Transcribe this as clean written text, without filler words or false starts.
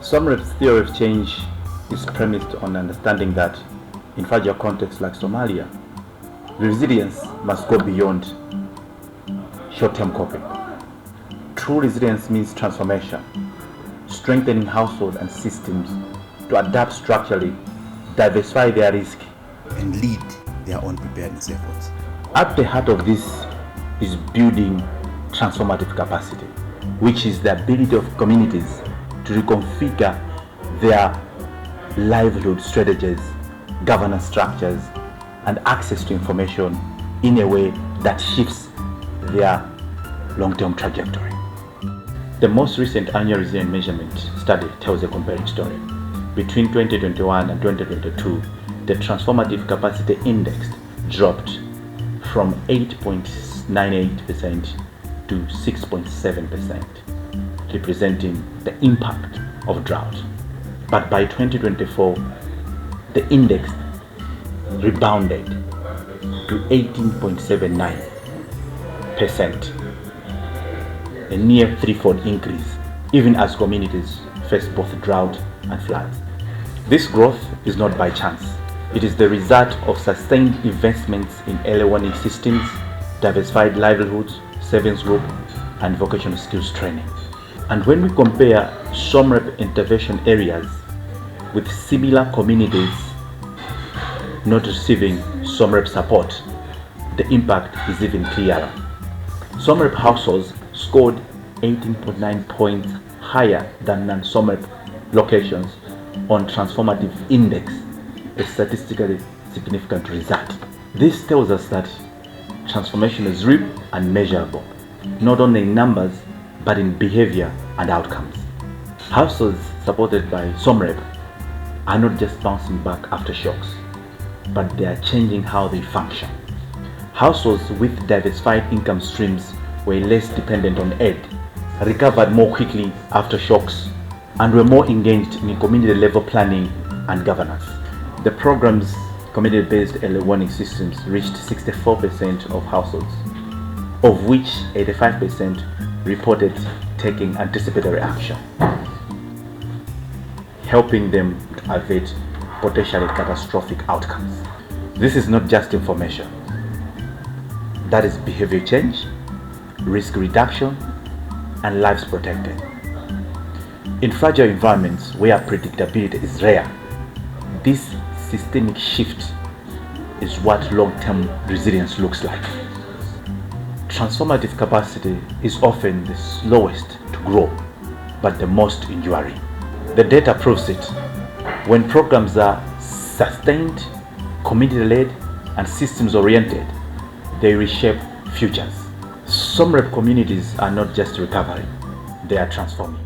SomReP's theory of change is premised on understanding that in fragile contexts like Somalia, resilience must go beyond short-term coping. True resilience means transformation, strengthening households and systems to adapt structurally, diversify their risk, and lead their own preparedness efforts. At the heart of this is building transformative capacity, which is the ability of communities to reconfigure their livelihood strategies, governance structures, and access to information in a way that shifts their long-term trajectory. The most recent annual resilience measurement study tells a compelling story. Between 2021 and 2022, the Transformative Capacity Index dropped from 8.98% to 6.7%, representing the impact of drought. But by 2024, the index rebounded to 18.79%, a near threefold increase, even as communities face both drought and floods. This growth is not by chance. It is the result of sustained investments in early warning systems, diversified livelihoods, savings group, and vocational skills training. And when we compare SomRep intervention areas with similar communities not receiving SomRep support, the impact is even clearer. SomRep households scored 18.9 points higher than non-SomRep locations on Transformative Index, a statistically significant result. This tells us that transformation is real and measurable, not only in numbers, but in behavior and outcomes. Households supported by SomRep are not just bouncing back after shocks, but they are changing how they function. Households with diversified income streams were less dependent on aid, recovered more quickly after shocks, and were more engaged in community-level planning and governance. The program's community-based early warning systems reached 64% of households, of which 85% reported taking anticipatory action, helping them to avoid potentially catastrophic outcomes. This is not just information. That is behavior change, risk reduction, and lives protected. In fragile environments where predictability is rare, this systemic shift is what long-term resilience looks like. Transformative capacity is often the slowest to grow, but the most enduring. The data proves it. When programs are sustained, community-led, and systems-oriented, they reshape futures. SomRep communities are not just recovering, they are transforming.